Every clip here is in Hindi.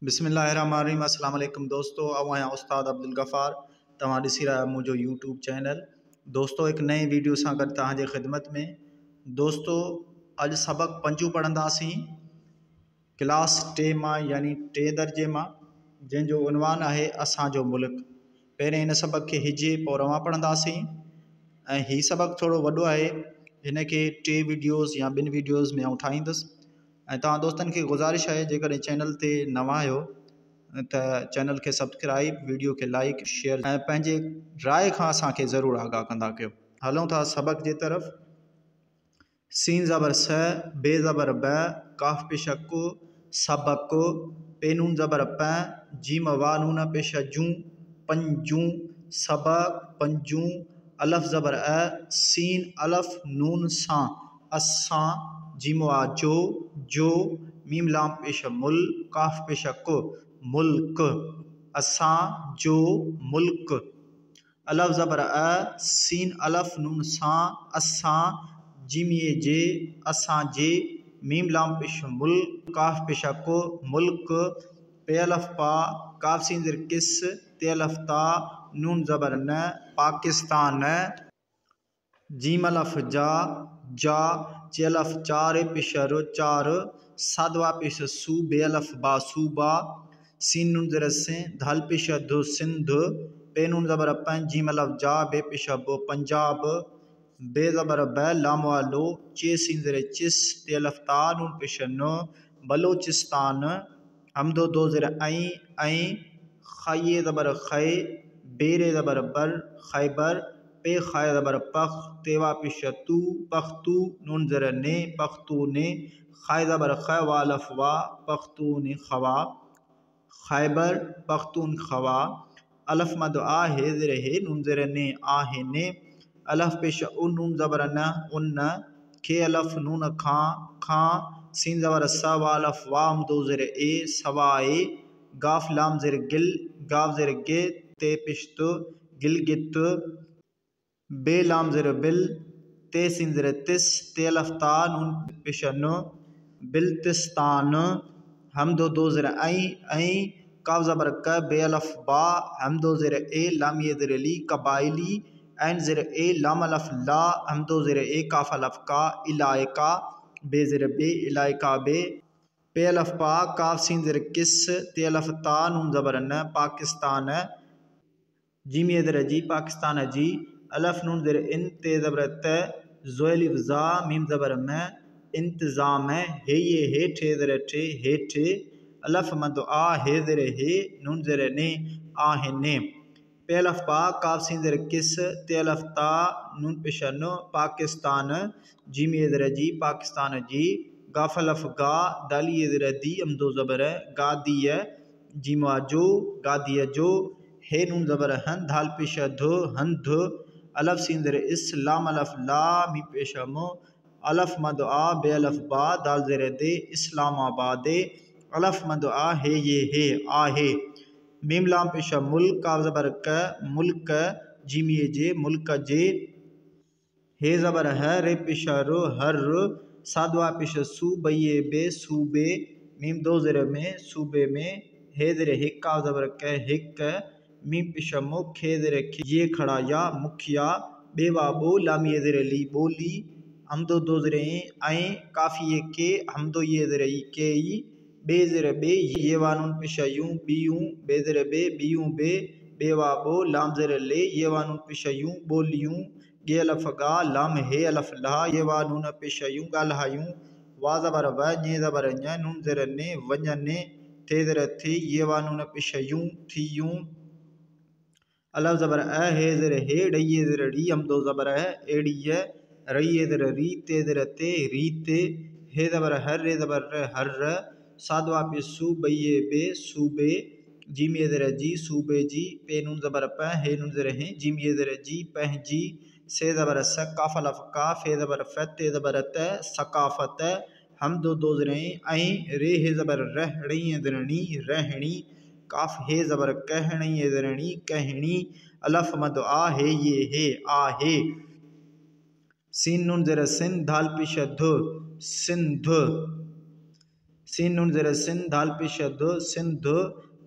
बिस्मिल्लाहिर्रहमानिर्रहीम। अस्सलाम वालेकुम दोस्तों, अब आया उस्ताद अब्दुल गफ़ार। तव्हां ॾिसी रहा मुझो यूट्यूब चैनल। दोस्तों एक नए वीडियो सां गॾु तव्हांजे ख़िदमत में। दोस्तों अॼु सबक़ पंजू पढ़ंदासीं क्लास टे मां यानी टे दर्जे मां, जंहिंजो उनवान आहे असांजो मुल्क। पहिरें हिन सबक़ खे हिजे पोइ रवां पढ़ंदासीं ऐं हीउ सबक़ थोरो वॾो आहे, हिन खे टे वीडियोज़ या ॿिनि वीडियोज़ में आउं ठाहींदुसि। ऐं तव्हां दोस्तनि खे गुज़ारिश आहे जेकॾहिं चैनल ते नवां आहियो त चैनल खे सब्सक्राइब, वीडियो खे लाइक शेयर ऐं पंहिंजे राय खां असांखे ज़रूरु आगाह कंदा कयो। हलूं था सबक़ जे तरफ़। सीन ज़बर स, बे ज़बर ब, काफ पेश कु, सबक, पेनून ज़बर प, जीम वा नून पेश जूं, पंजूं, सबक पंजूं, अलफ ज़बर अ, सीन अलफ नून सां, असां, जीम वा जो, मीम लाम पेश मुल, काफ पेश कु, मुल्क, असां जो मुल्क। अलफ ज़बर अ, सीन अलफ नून सां, असां, जीम ये जे, असां जे, मीम लाम पेश मुल, काफ पेश को, मुल्क। पे अलफ पा, काफ सीन ज़र किस, ते अलफ ता, नून ज़बर न, पाकिस्तान। जीम अलफ जा, चे अलफ चार पेशर चार, सादवा पेश सू, बे अलफ बा सूबा, सीन नून ज़र से, धाल पेश धो सिंध, पे नून ज़बर पं, जीम अलफ जा, बे पेश बो पंजाब, बे ज़बर ब, लाम वालो, चे सीन ज़र चिस, ते अलफ ता, नून पेश न, बलोचिस्तान। हमदो दो ज़र ऐं, खाये ज़बर खै, बेरे ज़बर बर, खैबर, पे खाय ज़बर पख, तेवा पेश तू, पख्तू, नून ज़र ने, पख्तूने, खाय ज़बर ख, वालफ वा, पख्तून खवा, खैबर, पख्तून खवा। अलफ मद आ, हे ज़र हे, नून ज़र ने, आहे ने, अलफ पेश उन, नून ज़बर न, उन्न, खे अलफ नून खां, सीन ज़बर स, वालफ वा, हमदो ज़र ए, सवाए, गाफ लाम ज़र गिल, गाफ ज़र गे, ते पिश्त, गिलगित, बे लाम ज़र बिल, ते सीन ज़र तिस, ते अलफ ता, नून पेश न, बिल्तिस्तान। हमदो दो ज़र ऐं, काफ ज़बर क, बे अलफ बा, हमदो ज़र ए, लाम ये ज़र ली, कबाइली, ऐन ज़र ए, लाम अलफ ला, हमदो ज़र ए, काफ अलफ का, इलायका, बे ज़र बे, इलायका बे, पे अलफ पा, काफ सीन ज़र किस, ते अलफ ता, नून ज़बर न, पाकिस्तान। जीम ये ज़र जी, पाकिस्तान जी, अलफ नून ज़र इन, ते ज़बर त, ज़ोलिफ ज़ा, मीम ज़बर में, इंतज़ाम, हे ये हेठ, हे ज़र ठे, हेठ, अलफ मद आ, हे ज़र हे, नून ज़र ने, आहे ने, पे अलफ पा, काफ सीन ज़र किस, ते अलफ ता, नून पेश न, पाकिस्तान। जीम ये ज़र जी, पाकिस्तान जी, गाफ अलफ गा, दाली ये ज़र दी, हमदो ज़बर गादिय, जीम जो, गादिय जो, हे नून ज़बर हन, धाल पेश ध, हंध, अलफ सीन ज़र इस, लाम अलफ ला, मी पेश मो, अलफ मद आ, बे अलफ बा, दाल ज़र दे, इस्लामाबादे, अलफ मद आ, हे ये हे, आहे, मीम लाम पेश मुल, काफ ज़बर क, मुल्क, जीम ये जे, मुल्क जे, हे ज़बर है, रे पेश रो, हर, सादवा पेश सू, बये बे, सूबे, मीम दो ज़र में, सूबे में, हे ज़र हिक, काफ ज़बर क, हिक, मीम पेश मुख, हे ज़र ये खड़ा या, मुखिया, बेवा बो, लाम ये ज़र ली, बोली, हमदो दो ज़र ऐं, काफ़ी ये के, हमदो ये ज़र के ई, बे ज़र बे, ये वानून पेश यूं, बियूं, बे ज़र बे, बियूं बे, बेवा बो, लाम ज़र ले, ये वानून पेश यूं, बोलियूं, गे अलफ गा, लाम हे अलफ ला, ये वानून पेश यूं, गाल्हायूं, वा ज़बर व, ने ज़बर न, नून ज़र ने, वञने, थे ज़र थे, ये वानून पेश यूं, थियूं, अलफ ज़बर अ, हे ज़र हे, डये ज़र डी, हमदो ज़बर है, एड़िय, रये ज़र री, ते ज़र ते, रीते, हे ज़बर हर, रे ज़बर र, हर, सादवा पे सू, बये बे, सूबे, जीम ये ज़र जी, सूबे जी, पे नून ज़बर प, हे नून ज़र हैं, जीम ये ज़र जी, पह जी, से ज़बर स, काफ अलफ का, फे ज़बर फ, ते ज़बर त, सकाफत। हमदो दो ज़र ऐं, रे हे ज़बर रह, रही ज़र नी, रहनी, काफ हे ज़बर कह, णी ज़र णी, कहनी, अलफ मद आ, हे ये हे, आहे, सीन नून ज़र सिन, धाल पेश ध, सिंध, सीन नून ज़ेर सिन दाल पेश द सिंध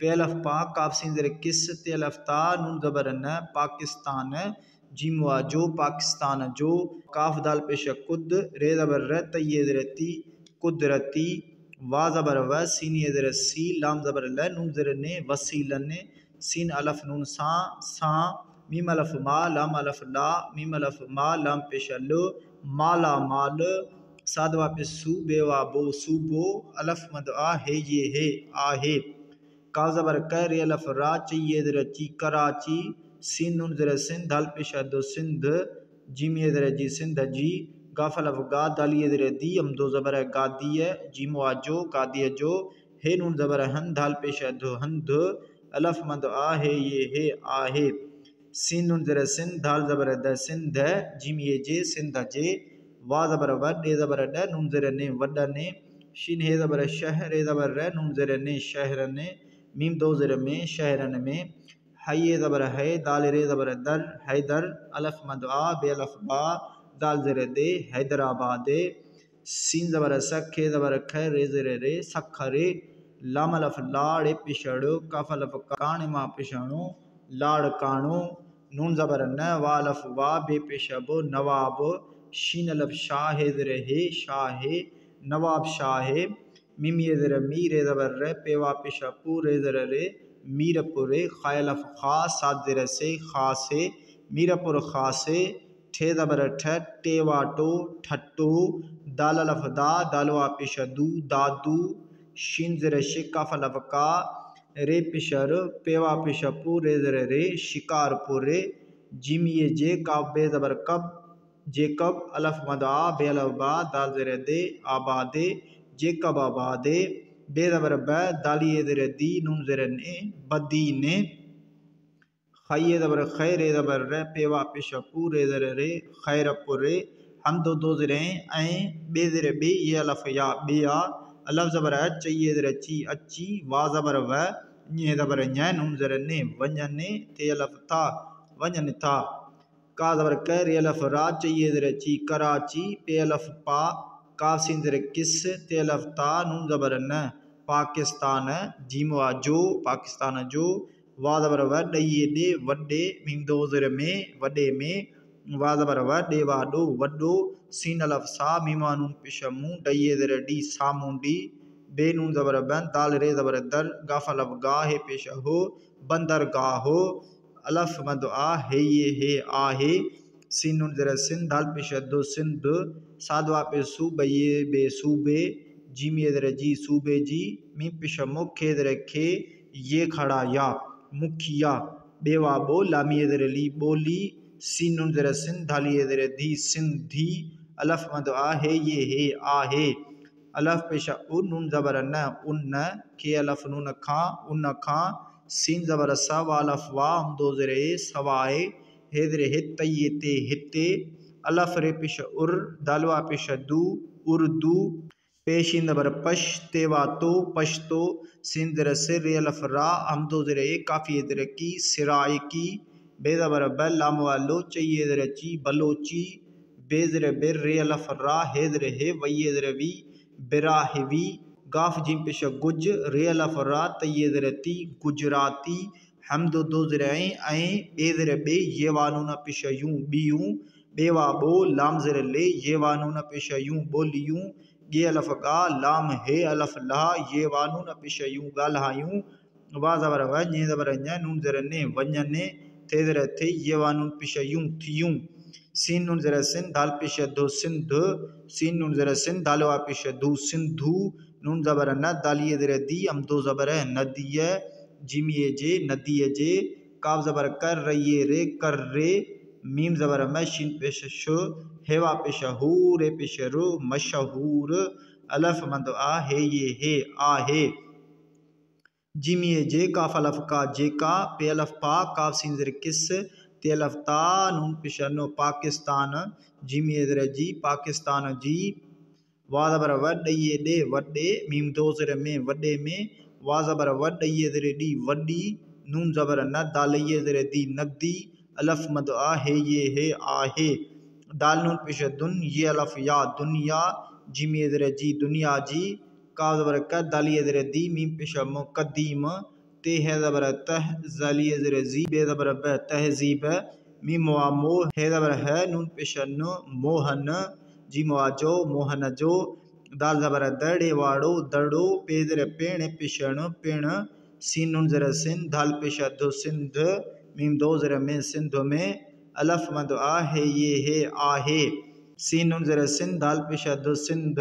पे अलफ पा काफ सीन ज़ेर किस ते अलफ ता नून ज़बर न पाकिस्तान जीम वा जो पाकिस्तान जो काफ दाल पेश कुद रे ज़बर र तय ज़ेर ती कुदरती वा ज़बर व सीन ये ज़ेर सी लाम ज़बर ल नून ज़ेर ने वसीलन सीन अलफ नून सा मीम अलफ मा लाम अलफ ला मीम अलफ मा लाम पेश लो माला माल साद वापिस सू बेवा बो सूबो अलफ मद आ है ये है आहे काफ ज़बर क रे अलफ रा चाहिए ज़ेर ची कराची सीन नून ज़ेर सिन दाल पेश दो सिंध जीम ये ज़ेर जी सिंध जी गाफ अलफ गा दाल ये ज़ेर दी हम दो ज़बर गादी है जीम वा जो गादी जो हे नून ज़बर हन दाल पेश दो हंद अलफ मद आ है ये है आहे सीन नून ज़ेर सिन दाल ज़बर द सिंध जीम ये जे सिंध जे वा ज़बर व डे ज़बर ड नून ज़ेर ने वडने शीन हे ज़बर शहर रे ज़बर र नून ज़ेर ने शहरन मीम दो ज़ेर में शहरन में हये ज़बर है दाल रे ज़बर दर हैदर अलफ मद आ बे अलफ बा दाल ज़ेर दे हैदराबाद सीन ज़बर सख हे ज़बर ख रे ज़ेर रे सख रे लाम अलफ लाड़ पिछड़ कफ अलफ काण मा पिछाणो लाड़ काणो नून ज़बर न वा अलफ वा बे पेशब नवाब शीन अलफ शाह ज़ेर हे शाह नवाब शाह मीम ये ज़ेर मी रे ज़बर रे पेवा पेशपू रे ज़ेर रे मीरपुर खायलफ खा साद ज़ेर से खासे मीरपुर खासे ठे ज़बर ठ टेवा टो ठट्टो दाल अलफ दा दालवा पेशदू दादू शीन ज़ेर शिकाफ अलफ का रे पिशर पेवा पेशपू रे ज़ेर रे शिकारपुर जिम ये जे काफ बे ज़बर कब जेकब अलफ मदा बे अलफ बा दाल ज़ेर दे आबादे जेकब आबादे बे ज़बर ब दालिए ज़ेर दी नून ज़ेर ने बदीने खये ज़बर खै रे ज़बर र पेवा पेशपू रे ज़ेर रे खैरपुर हम दो ज़ेर बे ज़ेर बे ये अलफ या बेया अलफ ज़बर चाहिए ज़ेर ची अच्छी वा ज़बर व ये ज़बर न्य नून ज़ेर ने वंजने ते अलफ था वंजन था का ज़बर क रे अलफ रा चाहिए ज़ेर ची कराची पे अलफ पा काफ सीन ज़ेर किस ते अलफ ता नून ज़बर न पाकिस्तान जीम वा जो पाकिस्तान जो वा ज़बर व डये दे वड्डे मीम दो ज़ेर में वड्डे में वा ज़बर व डे वा डो वड्डो सीन अलफ सा मीमा नून पिशमू डये ज़ेर डी सामुंडी बे नून ज़बर बन दाल रे ज़बर दर गाफ अलफ गा है पेश हो बंदर गा हो अलफ मद आ है ये है आहे सीन नून ज़ेर सिन दाल पेश दो सिंध सादवा पे सूबे बे सूबे जीम ये ज़ेर जी सूबे जी मीम पेश मुख्य ज़ेर खे ये खड़ा या मुखिया बेवा बो लामी ये ज़ेर ली बोली सीन नून ज़ेर सिन दाली ये ज़ेर धी सिंधी अलफ मद आ है ये है आहे अलफ पेश उन नून ज़बर न उन के अलफ नून खा उन खा सीन ज़बर सा वालफ वा हम दो ज़ेर सवाए हे ज़ेर हित ये ते हिते अलफ रे पेश उर दालवा पेश दू उर्दू पेशिन ज़बर पश तेवा तो पश्तो सीन ज़ेर सिर रे अलफ रा हम दो ज़ेर काफ़ी ज़ेर की सिराय की बे ज़बर ब लाम वालो चाहिए ज़ेर ची बलोची बे ज़ेर बिर रे अलफ रा हे ज़ेर हे वये ज़ेर वी बिराहवी गाफ जिम पेश गुज रे अलफ रा तये ज़ेर ती गुजराती हम दो ज़ेर बे ज़ेर बे ये वानू न पेश यूं बियूं बेवा बो लाम ज़ेर ले ये वानू न पेश यूं बोलियूं ये अलफ गा लाम हे अलफ ला ये वानू न पेश यूं गाल्हायूं वा ज़बर व ये ज़बर न्य नून ज़ेर ने वंजने थे ज़ेर थे ये वानू पेश यूं थियूं सीन नून ज़ेर सिन दाल पेश दो सिंध सीन नून ज़ेर सिन दालवा पेश दू सिंधु नून ज़बर न दालिए ज़ेर दी हम दो ज़बर नदिय जिम ये जे नदी जे काफ ज़बर कर रये रे कर रे मीम ज़बर मशीन पेश शो हेवा पेश हू रे पेश रो मशहूर अलफ मद आ है ये है आहे जिम ये जे काफ अलफ का जे का पे अलफ पा काफ सीन ज़ेर किस ते अलफ ता नून पेश नो पाकिस्तान जिम ये ज़ेर जी पाकिस्तान जी वा ज़बर वड्डे ये दे वड्डे मीम दो ज़ेर में वड्डे में वा ज़बर वड्डे ये ज़ेर डी वड्डी नून ज़बर न दाल ये ज़ेर दी नदी अलफ मद आ है ये है आहे दाल नून पेश दुन ये अलफ या दुनिया जिम ये ज़ेर जी दुनिया जी काफ ज़बर क दाल ये ज़ेर दी मीम पेश मु कदीम ते है ज़बर तह ज़ाल ये ज़ेर ज़ी बे ज़बर ब तहज़ीब मीम वा मो है ज़बर है नून पेश नु मोहन जीम वा जो मोहन जो दाल ज़बर दड़े वाड़ो दड़ो पे ज़ेर पेण पिशण पिण सीन नून ज़ेर सिन दाल पेश दो सिंध मीम दो ज़ेर में सिंध में अलफ मद आ है ये है आहे सीन नून ज़ेर सिन दाल पेश दो सिंध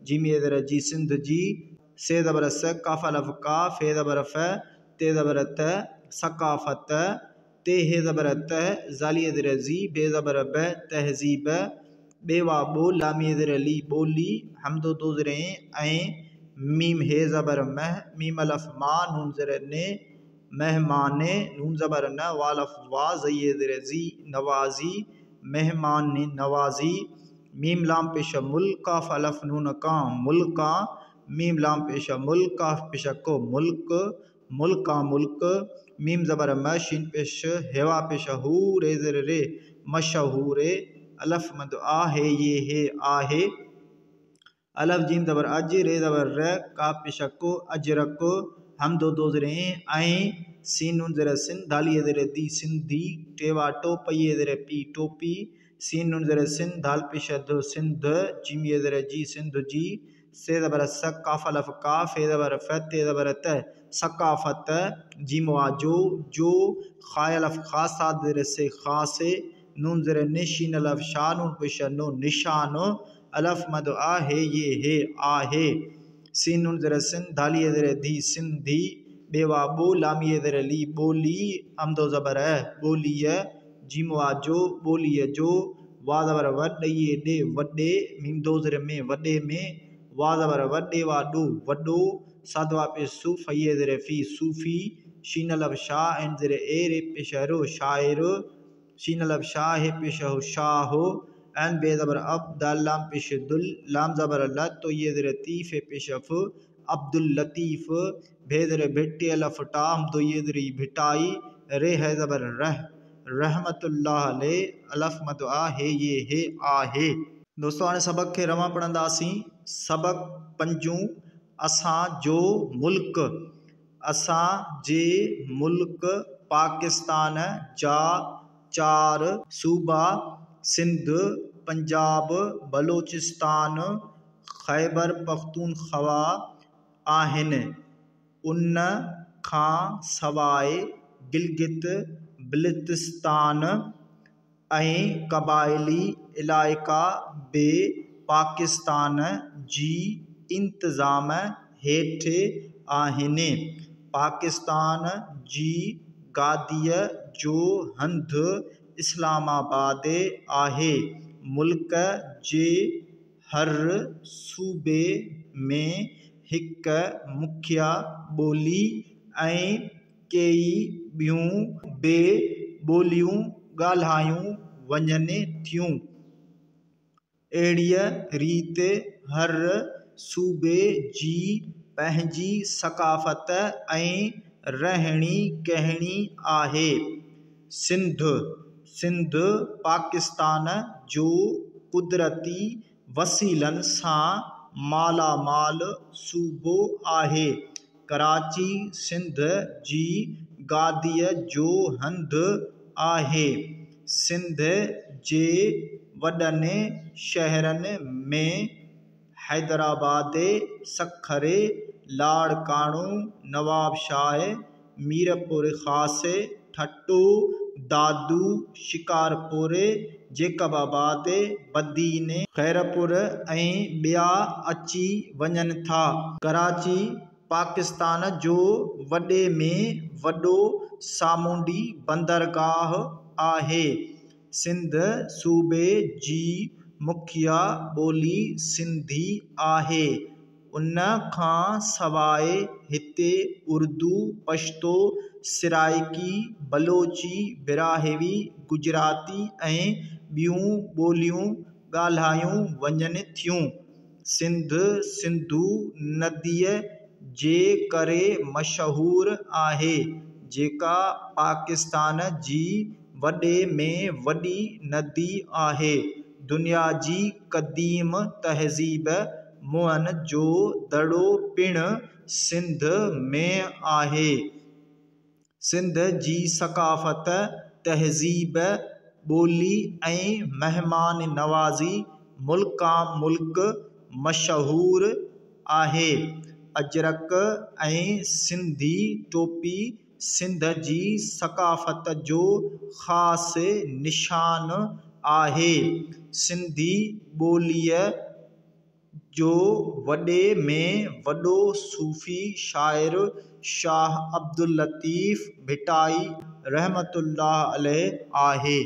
जीम ये ज़ेर जी सिंध जी से ज़बर स काफ अलफ का फे ज़बर फ ते ज़बर त सकाफत ते हे ज़बर तह ज़ाल ये ज़ेर ज़ी बे ज़बर ब तहज़ीब बेवा बो लाम ये ज़ेर ली बोली हमदो दो ज़ेर ऐं मीम हे ज़बर मह मीम अलफ मा नून ज़ेर ने मेहमाने नून ज़बर न वालफ वा ज़ये ज़ेर ज़ी नवाजी मेहमान ने नवाजी मीम लाम पेश मुल काफ अलफ नून का मुल्का मीम लाम पेश मुल काफ पेश को मुल्क मुल्का मुल्क मीम ज़बर म शीन पेश हेवा पेश हू रे ज़ेर रे मशहूरे अलफ मद आ है ये है आहे अलफ जीम ज़बर अज रे ज़बर र काफ पेश को अजरक हम दो ज़ेर ऐं सीन नून ज़ेर सिन दाल ये ज़ेर दी सिंधी टेवा टोप ये ज़ेर पी टोपी सीन नून ज़ेर सिन दाल पेश दो सिंध जीम ये ज़ेर जी सिंध जी से ज़बर स काफ अलफ का फे ज़बर फ ते ज़बर त सकाफत जीम वा जो खाय अलफ खा साद ज़ेर से खासे नून ज़ेर निशीन अलफ शाह नून पेश नो निशान अलफ मद आ है ये है आहे सीन नून ज़ेर सिन दाल ये ज़ेर दी सिंधी बेवा बो लाम ये ज़ेर ली बोली हमदो ज़बर है बोली है जीम वा जो बोली है जो वा ज़बर वड ये डे वडे मीम दो ज़ेर में वडे में वा ज़बर वडे वा डो वडो सादवा पे सूफ ये ज़ेर फी सूफी शीन अलफ शाह एंड ज़ेर ए रे पेश रो शायर शीन अलफ शाह है पेश हो शाह एन बे ज़बर अब दाल लाम पेश दुल लाम ज़बर ल तो ये ज़ेर तीफ है पेश फ अब्दुल लतीफ़ भे ज़ेर भिट्टे अलफ टाम दो ये ज़ेर भिटाई रे है ज़बर रह रहमतुल्लाह अलैह अलफ मद आ है ये है आहे दोस्तों हाणे सबक खे रवां पढ़ंदासीं सबक पंजूं असां जो मुल्क असां जे मुल्क पाकिस्तान जा 4 सूबा सिंध पंजाब बलोचिस्तान खैबर पख्तूनख्वा आहिनि उन खां सवाइ गिलगित बिल्तिस्तान ऐं क़बाइली इलाइक़ा बि पाकिस्तान जी इंतिज़ाम हेठि आहिनि पाकिस्तान जी गादीअ जो हंधु इस्लामाबाद आहे मुल्क जे हर सूबे में हिक मुखिया ॿोली ऐं कई ॿियूं बि ॿोलियूं ॻाल्हायूं वञनि थियूं अहिड़ीअ रीति हर सूबे जी पंहिंजी सक़ाफ़त ऐं रहणी कहणी आहे सिंध पाकिस्तान जो कुदरती वसीलनि सां मालामाल सूबो आहे कराची सिंध जी गादीअ जो हंधु आहे सिंध जे वॾनि शहरनि में हैदराबाद सखर लाड़काणो नवाबशाह मीरपुर ख़ास ठट्टो दादू शिकारपुर जेकबाबाद बदीन खैरपुर ऐं ॿिया अची वञनि था कराची पाकिस्तान जो वॾे में वॾो सामूंडी बंदरगाह आहे सिंध सूबे जी मुखिया ॿोली सिंधी आहे उन खां सवाइ हिते उर्दू पश्तो सिराइकी बलोची बिराहवी गुजराती ऐं ॿियूं ॿोलियूं ॻाल्हायूं वञनि थियूं सिंधू नदीअ जे करे मशहूरु आहे जेका पाकिस्तान जी वॾे में वॾी नदी आहे दुनिया जी क़दीम तहज़ीब मुअन जो दड़ो पिण सिंध में आहे। सिंध जी सक़ाफ़त, तहज़ीब, ॿोली ऐं महिमान नवाज़ी मुल्कां मुल्क मशहूरु आहे। अजरक ऐं सिंधी टोपी सिंध जी सक़ाफ़त जो ख़ासि निशान आहे। सिंधी ॿोलीअ जो वॾे में वॾो सूफ़ी शाइर शाह अब्दुल लतीफ़ भिटाई रहमतुल्लाह अलैह आहे।